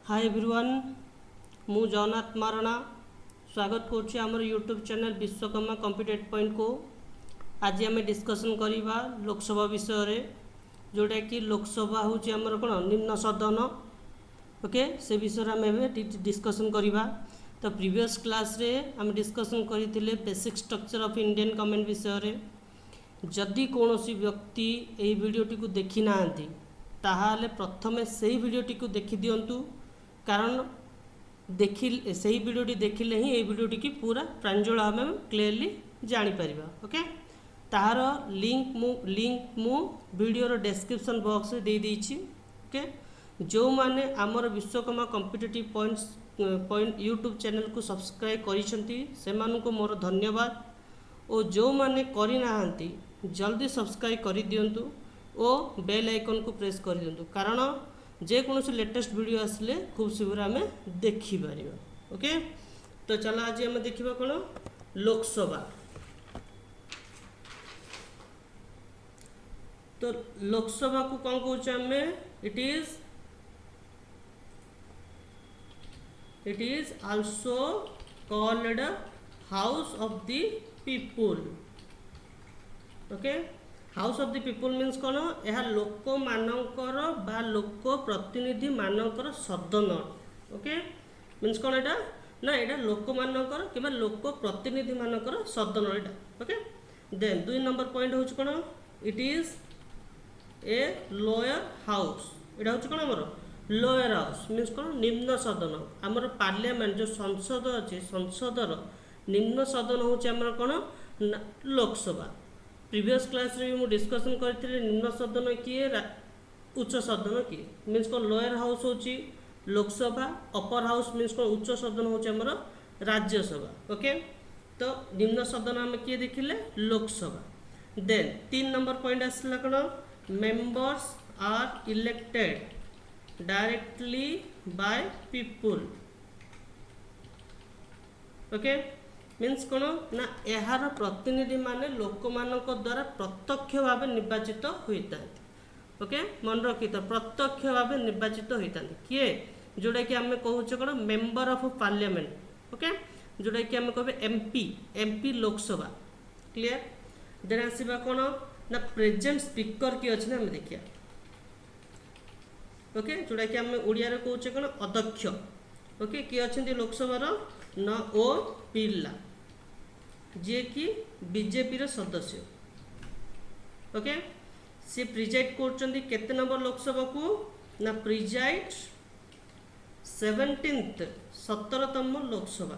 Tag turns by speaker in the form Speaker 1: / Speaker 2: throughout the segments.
Speaker 1: Hi everyone मु जगन्नाथ मारणा स्वागत करुच्ची आमर YouTube channel Vishwakarma competitive point को। आज आम डिस्कसन करवा लोकसभा विषय रे जोटा कि लोकसभा हूँ आमर कौन निम्न सदन। ओके से विषय आम डिस्कसन करवा। तो प्रीवियस क्लास रे आम डिस्कसन करते basic structure of Indian government विषय रे। जदि कौन व्यक्ति यही वीडियोटी को देखी ना ताहाले प्रथमे से वीडियोटी को देखी दिंतु कारण देखी से वीडियोटी देखिले ही ये वीडियोटी की पूरा प्रांजल आम क्लीयरली जापर। ओके तार लिंक मु वीडियो डिस्क्रिप्शन बॉक्स में दे देछि। ओके जो माने आमर Vishwakarma competitive point YouTube channel को सब्सक्राइब करिसेंती सेमानकु मोर धन्यवाद। और जो माने करि नाहंती जल्दी सब्सक्राइब कर दियंतु और बेल आइकन को प्रेस कर दियंतु कारण जेकोसी लेटेस्ट वीडियो आसले खूब शीघ्र आम देखिपर। ओके तो चलो आज आम देखा कौन लोकसभा। तो लोकसभा को कौन कौच आम it is also called house of the people. Okay house of the people means कौन यह लोक मानकर बा लोक प्रतिनिधि मानकर सदन। ओके मीन्स कौन एटा ना एटा लोक मानकर कि लोक प्रतिनिधि मानकर सदन एटा। ओके देन 2 नंबर पॉइंट हूँ कौन it is a lower house. एटा हूँ कौन आमर लोअर हाउस मीन्स कौन निम्न सदन। आमर पार्लियामेंट जो संसद अच्छे संसदर निम्न सदन हूँ आमर कौन लोकसभा। प्रीवियस क्लास रे भी डिस्कसन करते निम्न सदन किए उच्च सदन किए मीन्स कौन लोअर हाउस होची लोकसभा अपर हाउस मीन्स कौन उच्च सदन होची हमर राज्यसभा। ओके तो निम्न सदन आम किए देखिले लोकसभा। देन 3 नंबर पॉइंट आसला कौन members are elected directly by people. Okay means कौन ना यार प्रतिनिधि माने लोक मानक द्वारा प्रत्यक्ष भाव निर्वाचित होता है। ओके मन रखी तो प्रत्यक्ष भाव निर्वाचित होता है किए जोटा कि आम कहूचे कौन मेंबर ऑफ पार्लियामेंट। ओके जोटा कि आम कहे एमपी लोकसभा। क्लियर देन आसवा कौन ना प्रेजेंट स्पीकर किए अच्छे आम देखिए। ओके जोटा कि आम ओडिया रे कहूचे कौन अध्यक्ष। ओके किए अच्छे लोकसभार न ओम बिरला जे कि बीजेपी सदस्य। ओके सी प्रिजाइड करते नंबर लोकसभा को ना प्रिजाइड 17तम लोकसभा।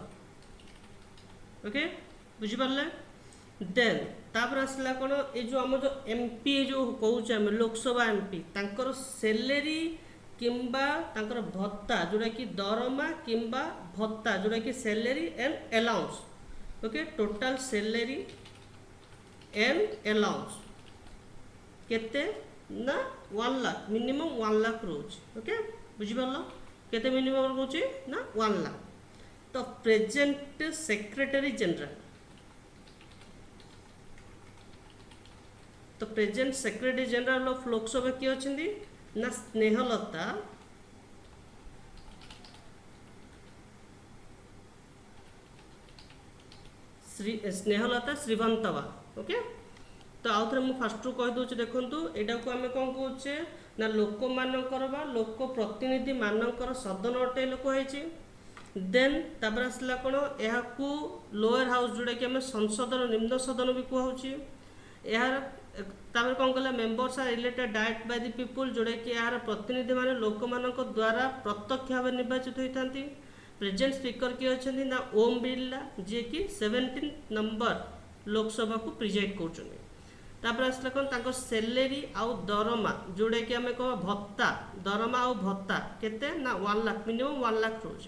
Speaker 1: ओके बुझिपारे देन तापर आसला कौन ये जो आम जो एमपी जो कहूँ आम लोकसभा एमपी तांकर सैलरी किंबा तांकर भत्ता जोड़ा कि दरमा किंबा भत्ता जोड़ा कि salary and allowance. Okay total salary and allowance केते ना 1 लाख मिनिमम 1 लाख रोज। ओके बुझिपार केते मिनिमम रोज ना 1 लाख। तो प्रेजेंट सेक्रेटरी जनरल तो present secretary general of Lok Sabha किए अच्छी ना स्नेहलता श्रीवंतवा। ओके तो आउ थे मुझे फास्ट रू कहीदे देखूँ यहाँ को आम कौन कहे ना लोक मानकर बा लोक प्रतिनिधि मानकर सदन अटे लोक है। देन तापर आसला कौन यहाँ को लोअर हाउस जोटा कि आम संसदर निम्न सदन भी कहुचे। यार तापर कौन कला members are elected direct by the people जोटा कि यार प्रतिनिधि माने लोक मानक द्वारा प्रत्यक्ष भाव निर्वाचित होता। प्रेजेंट स्पीकर किए अच्छे ना ओम बिरला जे कि 17 नंबर लोकसभा को प्रिजाइड कर। आसला कौन तांको सैलरी आउ दरमा जोड़ा कि आम कह भत्ता दरमा आउ भत्ता केते ना 1 लाख मिनिमम 1 लाख रोज।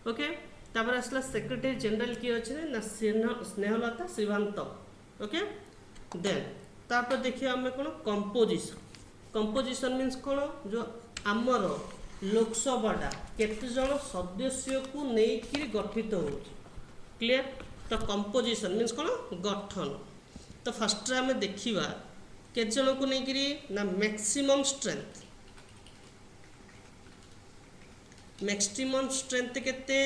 Speaker 1: ओके तापर आसला सेक्रेटरी जनरल किए अच्छे ना स्नेहलता श्रीवंत। ओके देन तापर देखिए आम कौन कंपोजिशन मीन्स कौन जो आमर लोकसभाटा केते जन सदस्य को लेकिन गठित हो। क्लियर तो कंपोजिशन मीन्स कौन गठन। तो फर्स्ट आम देखा केते जन को लेकिन ना मैक्सिमम स्ट्रेंथ मैक्सिमम स्ट्रेंथ केते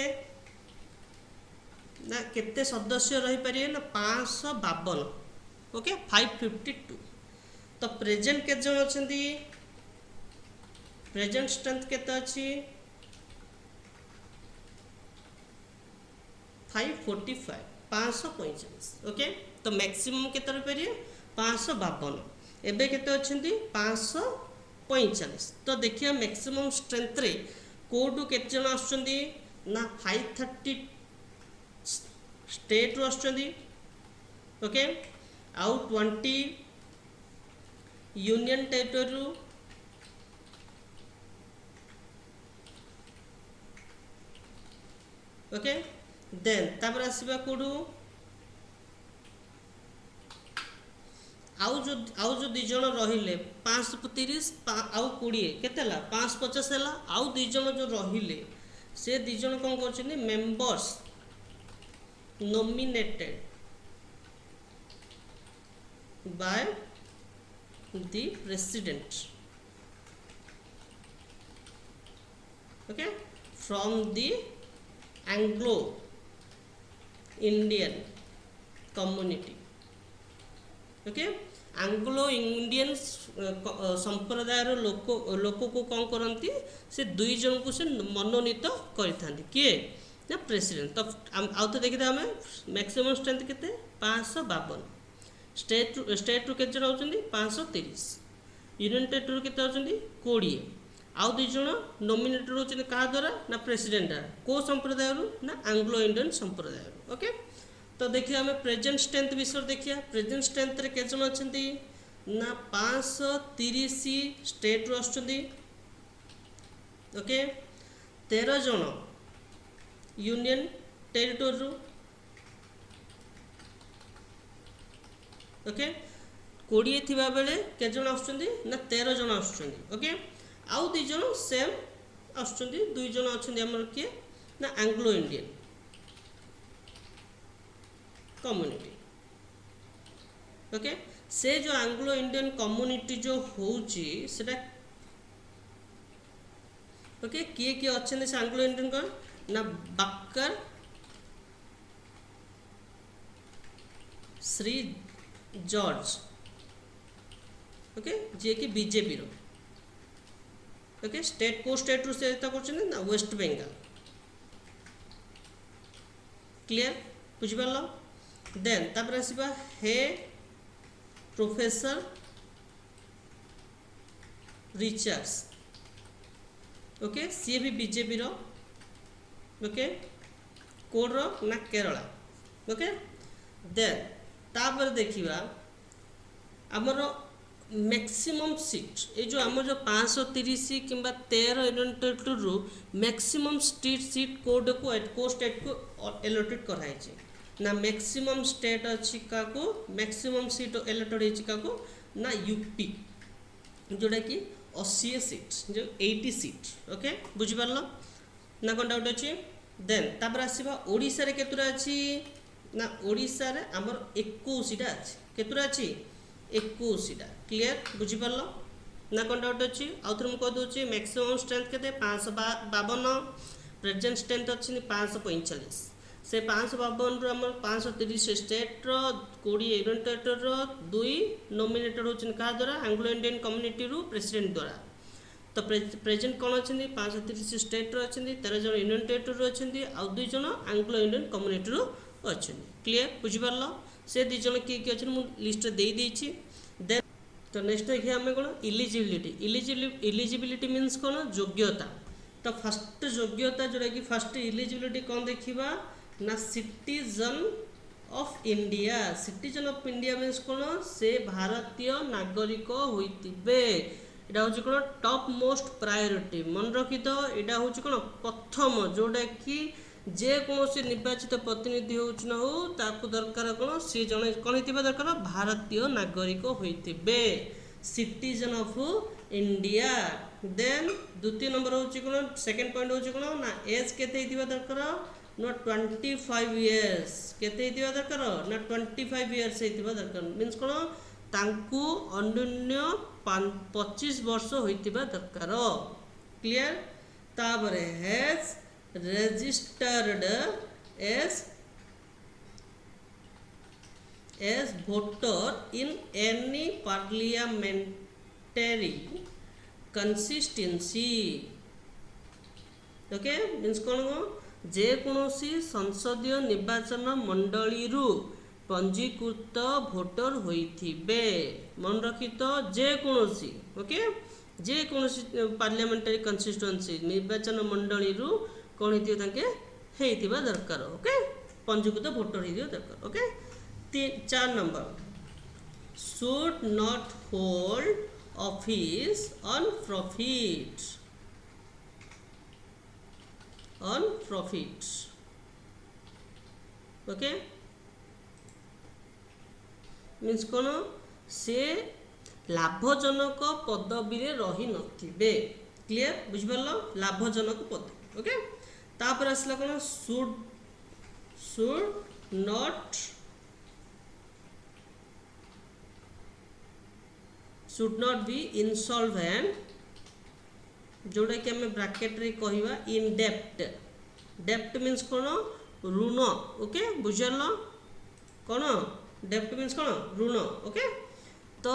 Speaker 1: ना केते सदस्य रही पारे ना 552 ओके 552 तो प्रेजेंट केते जन अछंती प्रेजेंट स्ट्रेंथ केते अछि 545 545 ओके तो मैक्सिमम केते रही पारे 552 एबे केते अछंती 545 तो देखिया मैक्सिमम स्ट्रेंथ रे कोटू केते जन आछंती ना 530 स्टेट रो आछंती ओके आउ 20 यूनियन टेरिटरी रो ओके देन तापर आसीबा कोडू आउ जो दी जन रहिले 530 आउ 20 केतेला 550 हैला आउ दी जन जो रहिले से दी जन कोन करछनी members nominated by the president okay from the Anglo Indian community okay Anglo Indian संप्रदायर लोक को कौन करती से दुई जन को से मनोनीत करथांती किए ना प्रेसिडेंट तो आउ तो देखिए आम मैक्सिमम स्ट्रेंथ केते 552 स्टेट रू केते रहउछंती 530 यूनियन टेरिटरी केते रहउछंती 20 आउ दुई जन नॉमिनेटेड रहउछंती का द्वारा ना प्रेसिडेंट को संप्रदाय रू ना एंग्लो इंडियन संप्रदाय ओके तो देखिए आम प्रेजेंट स्ट्रेंथ विषय देखिए प्रेजेंट स्ट्रेंथ रे केते जन अछंती ना 530 स्टेट रू आछंती ओके 13 जन यूनियन टेरिटरी रू ओके 20 थिबा बेले के जन आछंती ना 13 जन आछंती ओके आउ दुई जन सेम आछंती दुई जन आछंती हमर के ना एंग्लो इंडियन कम्युनिटी ओके से जो एंग्लो इंडियन कम्युनिटी जो होउची सेटा ओके किए किए अछंती से एंग्लो इंडियन को ना बक्कर श्री जॉर्ज ओके जे कि बीजेपी रो ओके स्टेट को स्टेट रू से ना वेस्ट बंगाल क्लियर बुझ पारलो देन तापर आसीबा हे प्रोफेसर रिचर्ड्स ओके सी भी बीजेपी रो ओके कोड रो ना केरला ओके देन तापर देखिबा हमर मैक्सिमम सीट ये जो आम जो 530 कि 13 यूनियन टेरिटरी रू मैक्सिमम सीट कोड को स्टेट को एलोटेड कराई ना मैक्सिमम स्टेट अच्छी का को मैक्सिमम सीट एलोटेड होची का को ना यूपी जोड़ा कि 80 सीट जो 80 सीट ओके बुझी पारलो ना कोन डाउट अछि देन तापर आसीबा ओडिसा रे केतुरा अछि ना ओडिसा रे हमर 21 टा अछि केतुरा अछि 21 टा क्लियर बुझी पारलो ना कोन डाउट अछि आउ थरम को दोछि मैक्सिमम स्ट्रेंथ केते 552 प्रेजेंट स्ट्रेंथ अछि 545 से 552 रो हमर 530 स्टेट रो 20 यूनियन टेरिटरी रो 2 नॉमिनेटेड होछन का द्वारा एंग्लो इंडियन कम्युनिटी रो प्रेसिडेंट द्वारा तो प्रेजेंट कौन अच्छे 530 स्टेट रो अच्छे 13 जन यूनियन टेरिटरी रो अच्छे आउ 2 जन एंग्लो इंडियन कम्युनिटी रो अच्छे क्लियर बुझी पारलो से 2 जन किए किए अच्छे मु लिस्ट दे देछि देन तो नेक्स्ट देखिए आम कौन इलिजिबिलिटी मीन्स कौन योग्यता तो फर्स्ट योग्यता जोड़ा कि फर्स्ट इलिजिबिलिटी कौन देखा ना citizen of India citizen of India means कौन से भारतीय नागरिक होइतिबे एटा होची कौन टॉप मोस्ट प्रायोरिटी मन रखी तो एटा होची कौन प्रथम जोड़ा कि जे कौन निर्वाचित प्रतिनिधि हो ताकू दरकार कौन सी जन कौन दरकार भारतीय नागरिक होइतिबे सिटीजन ऑफ इंडिया देन द्वितीय नंबर होची कौन सेकंड पॉइंट होची कौन ना एज केते दरकार ना 25 इयर्स केते दरकार ना 25 इयर्स दरकार मीन्स कौन तांकू अन्य 25 वर्ष होइतिबा दरकार क्लियर तापरे has registered as voter in any parliamentary constituency. Okay means कौन जेकोसी संसदीय निर्वाचन मंडली पंजीकृत भोटर होइथिबे मन रखी तो जेकोसी ओके जेकोसी पार्लियामेंटारी कंस्टिट्युएंसी निर्वाचन मंडली कौन होइथिबा दरकार ओके पंजीकृत भोटर होइथिबा दरकार okay 4 number should not hold office on profits okay means कौन से लाभजनक पदवी रे रही नथिबे क्लियर बुझिपारल लाभजनक पदवी ओके तापर आसला कौन शुड नॉट बी इंसॉल्वेंट जोड़ा कि आम ब्राकेट रे कहवा इन डेप्ट मीन्स कौन ऋण ओके बुझल कौन डेप्ट मीन्स कौन ऋण ओके तो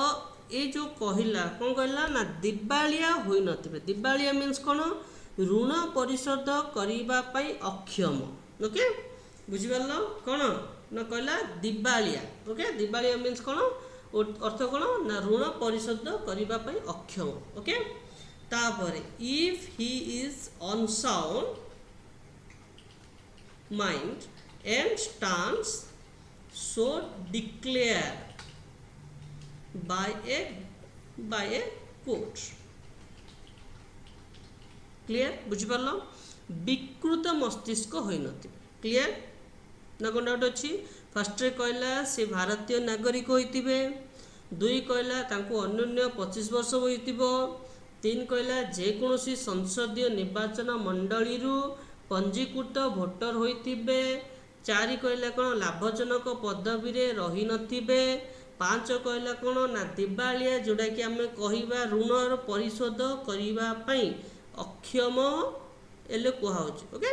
Speaker 1: ये जो कहला कौन कहला ना दिवालिया होई नथिबे दिवालिया मीन्स कौन ऋण परिशोध करिबा पई अक्षम ओके बुझिपारल कौन ना कहला दिवालिया ओके दिवालिया मीन्स कौन अर्थ कौन ना ऋण परिशोध करिबा पई अक्षम ओके तापरे if he is unsound mind and stands so declared by a court clear बुझिपारल विकृत मस्तिष्क होई नथि क्लियर ना कोन डाउट अछि फर्स्ट रे कहला से भारतीय नागरिक होइतिबे दुई कहला तांको अन्योन्य 25 वर्ष होइतिबो 3 कहला जेकोसी संसदीय निर्वाचन मंडली पंजीकृत भोटर होइतिबे 4 कहला कौन लाभजनक पदवी रे रही नथिबे 5 कहला कौन ना दिवालिया जोड़ा कि आम कहवा ऋण परिशोध करिबा पई अक्षम एले कुहाउछि ओके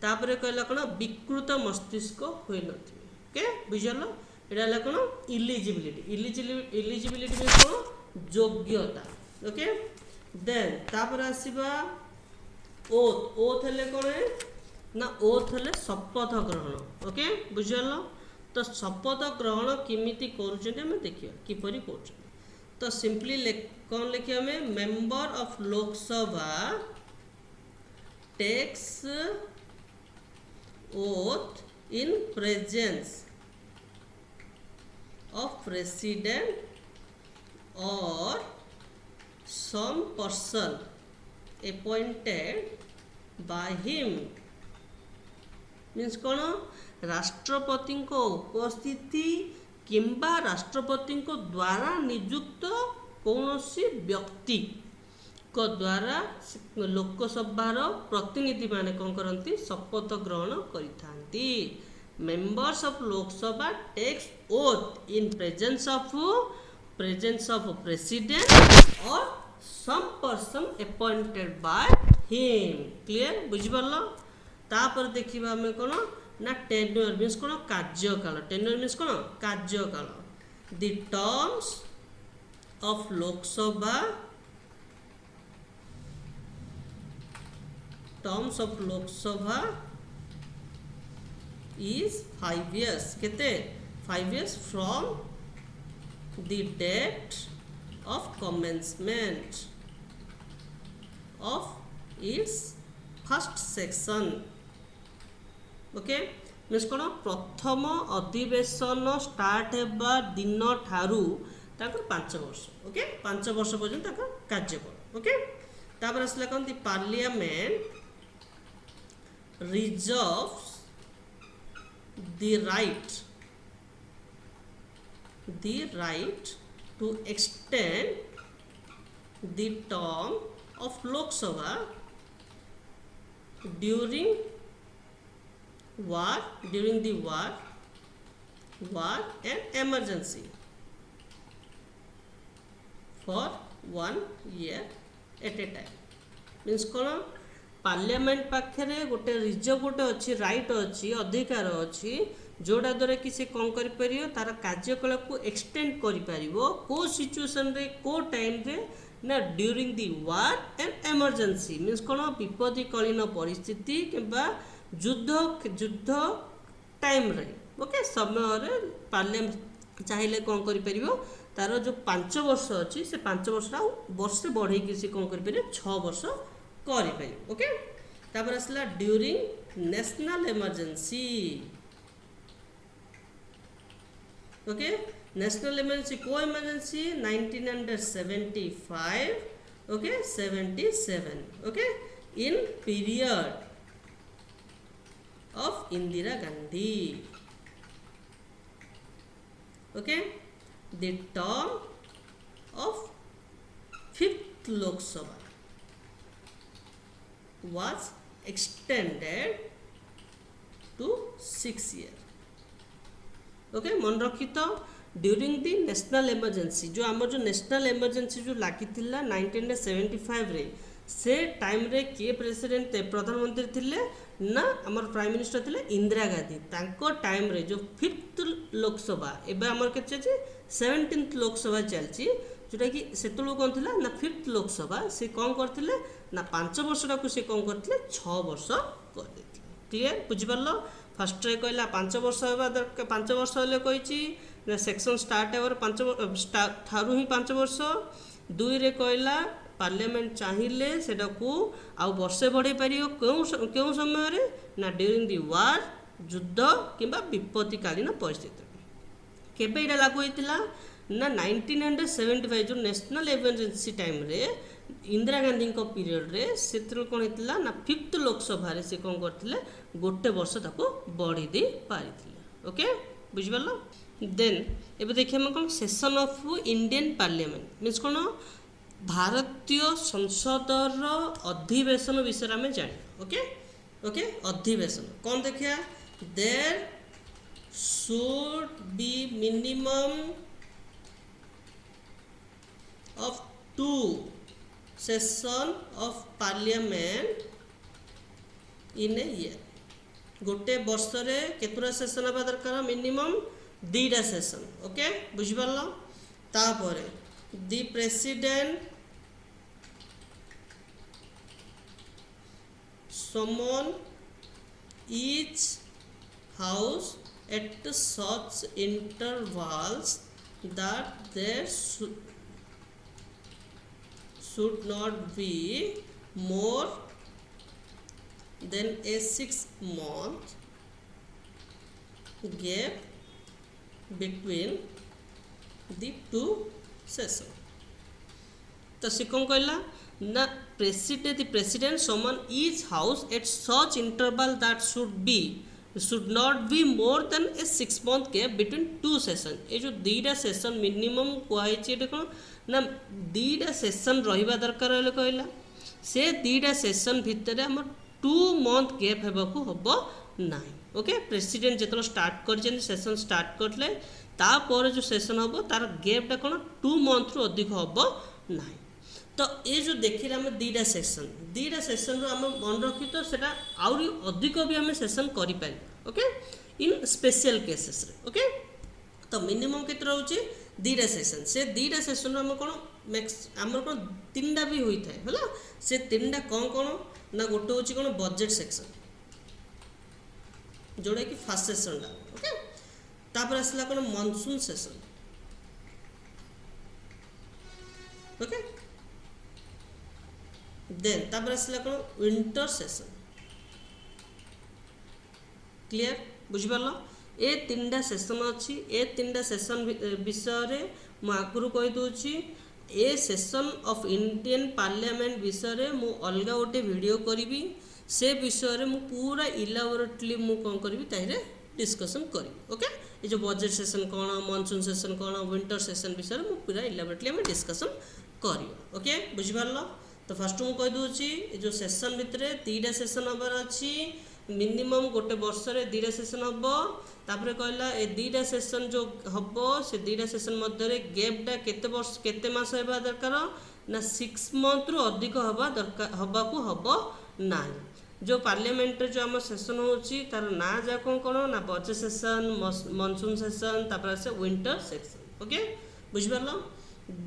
Speaker 1: तापरे कहला कौन विकृत मस्तिष्क होई नथिबे ओके बुझल एटा हला कौन इलिजिबिलिटी मीन्स कौन योग्यता ओके देन तापर आसीबा ओथ हेले कौन ना ओथ हेले शपथ ग्रहण ओके बुझल तो शपथ ग्रहण किमिति करूछन हम देखियो किपरि करूछन तो सिंपली कौन लिखिए हमें member of Lok Sabha takes oath in presence of president or some person appointed by him means कौन राष्ट्रपति उपस्थिति किंबा राष्ट्रपति द्वारा नियुक्त कौनसी व्यक्ति को द्वारा लोकसभार प्रतिनिधि माने कौन करती शपथ ग्रहण करिथांती members of Lok Sabha takes oath in presence of president और some person appointed by him clear बुझिपारल तापर देखिबा हमें कौन ना टेन्योर मीन्स कौन कार्यकाल टेन्योर मीन्स कौन कार्यकाल the terms of Lok Sabha is 5 years केते 5 years from the date of commencement of its first section okay means कौन प्रथम अधिवेशन स्टार्ट हेबा दिन ठारू ताकर 5 वर्ष ओके 5 वर्ष पर्यंत ताकर कार्यकाल ओके तापर असला कौन दी parliament reserves the right to extend the term of Lok Sabha during the war and emergency for 1 year at a time means कौन पार्लियामेंट पाखे गोटे रिजर्व गोटे अच्छी राइट अच्छी अधिकार अच्छी जोड़ा द्वारा कि से कौन कर तार कार्यकलाप को एक्सटेंड कर को सिचुएशन रे को टाइम रे ना during the war and emergency means कौन विपदकालीन परिस्थिति किंबा युद्ध टाइम रे ओके समय रे पार्लियामेंट चाहिए कौन कर तार जो 5 वर्ष अच्छी से 5 वर्ष वर्ष बढ़े सी कौन कर 6 वर्ष कर ओके तापर आसला during national emergency okay national emergency को emergency 1975 okay 77 okay in period of Indira Gandhi okay the term of 5th Lok Sabha was extended to 6 years okay मन रखी तो ड्यूरिंग दी नेशनल इमरजेंसी जो आम जो नेशनल इमरजेंसी जो लगी 1975 रे से टाइम रे किए प्रेसिडेंट प्रधानमंत्री थिले ना आमर प्राइम मिनिस्टर थिले इंदिरा गांधी तांको टाइम रे जो 5th लोकसभा एबे आमर केते जे 17th लोकसभा चलची जोटा कि सेतुलो कौन थिला ना 5th लोकसभा से कौन करथिले ना 5 वर्षटा को से कौन करथिले 6 वर्ष कर देथिले क्लियर बुझि परलो फर्स्ट रे कहला 5 वर्ष होबा दरकार 5 वर्ष होले कहिची ना सेक्शन स्टार्ट एवर 5 थारु ही 5 वर्ष 2 रे कहला पार्लियामेंट चाहिए सेटा को आउ वर्षे बढ़े पारियो क्यों समय रे ना ड्यूरिंग दी वार युद्ध किंबा विपत्तिकालीन परिस्थिति केबे इडा लागू होइतिला ना 1975 जो नेशनल इमरजेंसी टाइम रे इंदिरा गांधी को पीरियड रे सेत्र कोन हेतिला ना 5th लोकसभा रे से कोन करथिले गोटे वर्ष ताको बढ़ी दे पारिथिले ओके बुझि परलो देन एबे देखिए हम कोन session of Indian parliament means कोन भारतीय संसदर अधिवेशन विषय में जान ओके ओके अधिवेशन कौन देखिया there should be minimum of 2 session of parliament in a year गोटे वर्ष रे केतुरा सेशन हबा दरकार मिनिमम 2टा सेशन ओके बुझि परलो तापरे दी president summon each house at such intervals that there should not be more than a 6-month gap between the two sessions. तो से कौन कहला ना the president summon each house at such interval that should not be more than a 6-month gap between 2 sessions. ये जो 2टा session minimum कहै छै एटा कोन ना 2टा सेशन रहिबा दरकार होले कहला से 2टा सेशन भितर हमर 2 मंथ गैप हेबाकू हबो नाही ओके प्रेसिडेंट जेतलो स्टार्ट कर सेशन स्टार्ट करले तापर जो सेशन हबो तार गैपटा कोन 2 मंथ रु अधिक हबो नाही तो ये जो देखिले हम 2टा सेशन रो हम मन रखी तो सेटा आउरी अधिक भी हम सेशन करि पाइ ओके इन स्पेशल केसेस रे ओके तो मिनिमम केत रहउची 2टा सेशन से 2टा सेशन हम कोन मैक्स हमर कोन 3टा भी होई थाए हला से 3टा कोन ना गोटे होची कोन बजट सेक्शन जोड़े कि फर्स्ट सेशन ला ओके तापर असला कोन मॉनसून सेशन ओके देन तापर असला कोन विंटर सेशन क्लियर बुझि परलो ए 3टा सेशन अछि ए 3टा सेशन विषय रे मु आगुरु कहि दोछि ए सेशन ऑफ इंडियन पार्लियामेंट विषय रे मु अलगा गोटे वीडियो करिवि से विषय रे मु पूरा इलाबोरेटली मु कोन करिवि ताइरे डिस्कशन करिवि ओके ए जो बजट सेशन कोन मॉनसून सेशन कोन विंटर सेशन विषय रे मु पूरा इलाबोरेटली हम डिस्कशन करिवि ओके बुझि परलो तो फर्स्ट मु कहि दोछि ए जो सेशन भितरे 3टा सेशन हबार अछि मिनिमम गोटे वर्ष रे 2टा सेशन हबो तापरे कहला ए 2टा सेशन जो हबो से 2टा सेशन मध्य रे गैपटा केते वर्ष केते मास हेबा दरकार ना 6 मंथ रु अधिक हबा दरकार हबा को हबो ना जो पार्लियामेंट जो आम सेसन होची तार ना जा कौन ना बजेट सेसन मनसून सेसन तापर आसे विंटर सेक्शन ओके बुझिपारल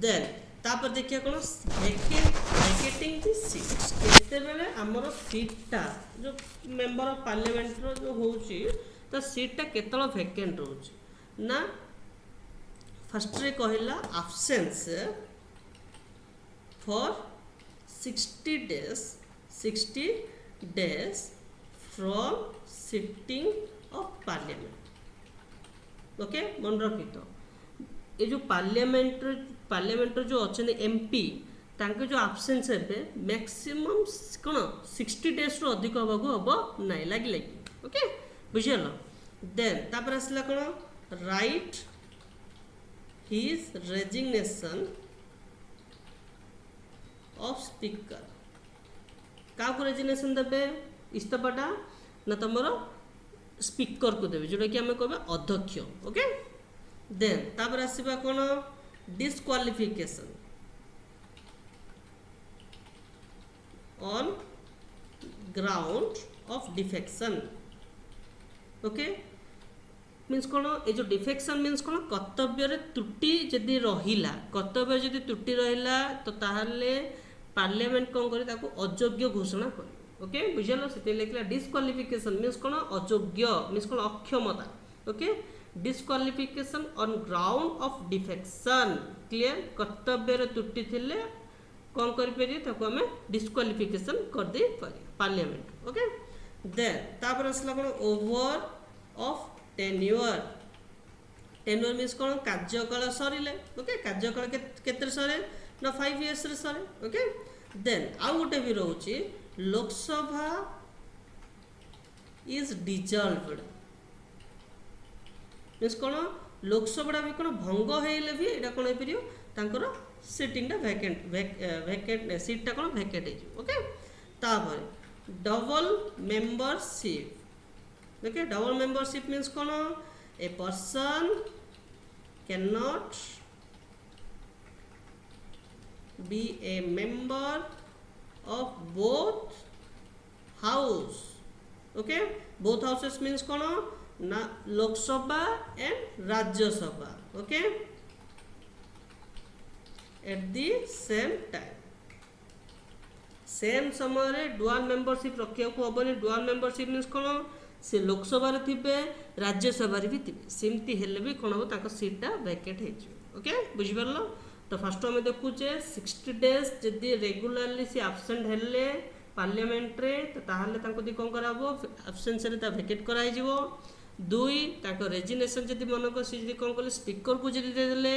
Speaker 1: देन तापर देखिए कौन वैकेटिंग दी सीट्स केते बेले हमर सीटटा जो मेंबर ऑफ पार्लियामेंट रो जो होची तो सीटटा केतल वैकेंट होची ना फर्स्ट रे कहला absence for 60 days from sitting of parliament okay मन रखी तो ये जो पार्लियामेंट जो अच्छे एमपी तांके जो एब्सेंस है मैक्सिमम कौन 60 days रो अधिक हवा हम ना लगे ओके बुझल देन तापर आसला कौन right his resignation of speaker क्या रेजिग्नेशन देवे इस्तफाटा ना तुम स्पीकर को देवे जोटा कि आम कह अध्यक्ष ओके देन तापर आसवा कौन disqualification on ground of defection okay means कौन ये जो डिफेक्शन मीन्स कौन कर्तव्य त्रुटि जदि रहिला कर्तव्य जदि त्रुटि रहिला तो ताहले पार्लियामेंट कौन करे ताको अयोग्य घोषणा करे ओके बुझल से लिखला डिस्क्वालिफिकेशन मीन्स कौन अयोग्य मीन्स कौन अक्षमता okay disqualification on ground of defection clear कर्तव्य त्रुटि थिले कौन करि परिए ताको हमें डिस्क्वालिफिकेशन कर दे पारे पार्लियामेंट ओके देन तापर असला कौन ओवर ऑफ टेन्योर मीन्स कौन कार्यकाल सरिले ओके कार्यकाल केते सरे ना 5 years रे सरे ओके देन आउ गोटे भी रोचे लोकसभा इज डिजॉल्व्ड मीन्स कौन लोकसभा भी कौन भंग होइले भी एटा कौन परियो तांकर सिटिंगटा वैकेंट सीटटा कौन वैकेंट है ओके तापर double membership okay double membership means कौन a person can not be a member of both house okay both houses means kono na lok sabha and rajya sabha okay at the same time same समय रे dual membership रखिया को हबनी dual membership means kono से लोकसभा रे थिबे राज्य सभा रे भी थिबे सिमती हेले भी कोन हो ताको सीटटा वैकेट हे ओके बुझि परलो तो फर्स्ट आम देखुचे 60 days जदि रेगुलारली सी एब्सेंट हेले पार्लियामेंट रे तो ताहले तांको दी कोन कराबो एब्सेंस रे ता वैकेट कराई जिवो दुई ताको रेजिग्नेशन जदि मन को सी जदि कोन करले स्पीकर को जदि दे देले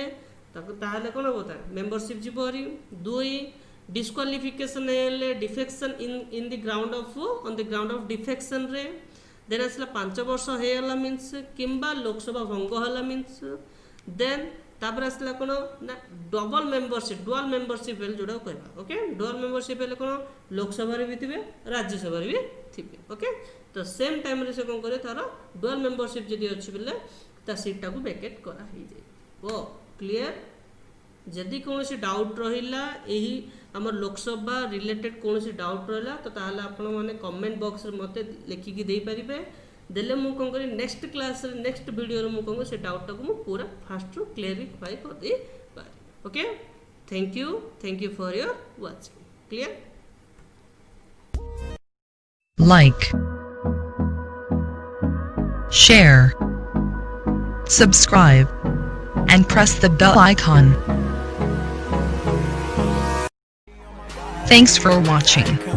Speaker 1: ताको ताहले कोन होता मेंबरशिप जिवो हरी दुई डिस्क्वालिफिकेशन हेले defection in the ground of on the ground of defection रे देन आसला 5 वर्ष हेला मींस किंबा लोकसभा भंग होला मींस देन तापर आसला कोन ना डबल मेंबरशिप डुअल मेंबरशिप बेल जोडा कहबा ओके डुअल मेंबरशिप बेल कोन लोकसभा रे भी थिबे राज्य सभा रे भी थिबे ओके तो सेम टाइम रे से कोन करे तार डुअल मेंबरशिप जदी अछि बेले ता सीटटा को वैकेट करा ही जाय ओ क्लियर जदि कोनोसी डाउट रहिला एही हमर लोकसभा रिलेटेड कोनोसी डाउट रहिला तो ताहले आपण माने कमेंट बॉक्स रे मते लिखि कि देई परिबे देले मु कोन करी नेक्स्ट क्लास रे नेक्स्ट वीडियो रे मु कोन से डाउट टाको मु पूरा फास्ट क्लियरिफाई कर दे पारे okay thank you for your watching clear
Speaker 2: like share subscribe and press the bell icon. Thanks for watching.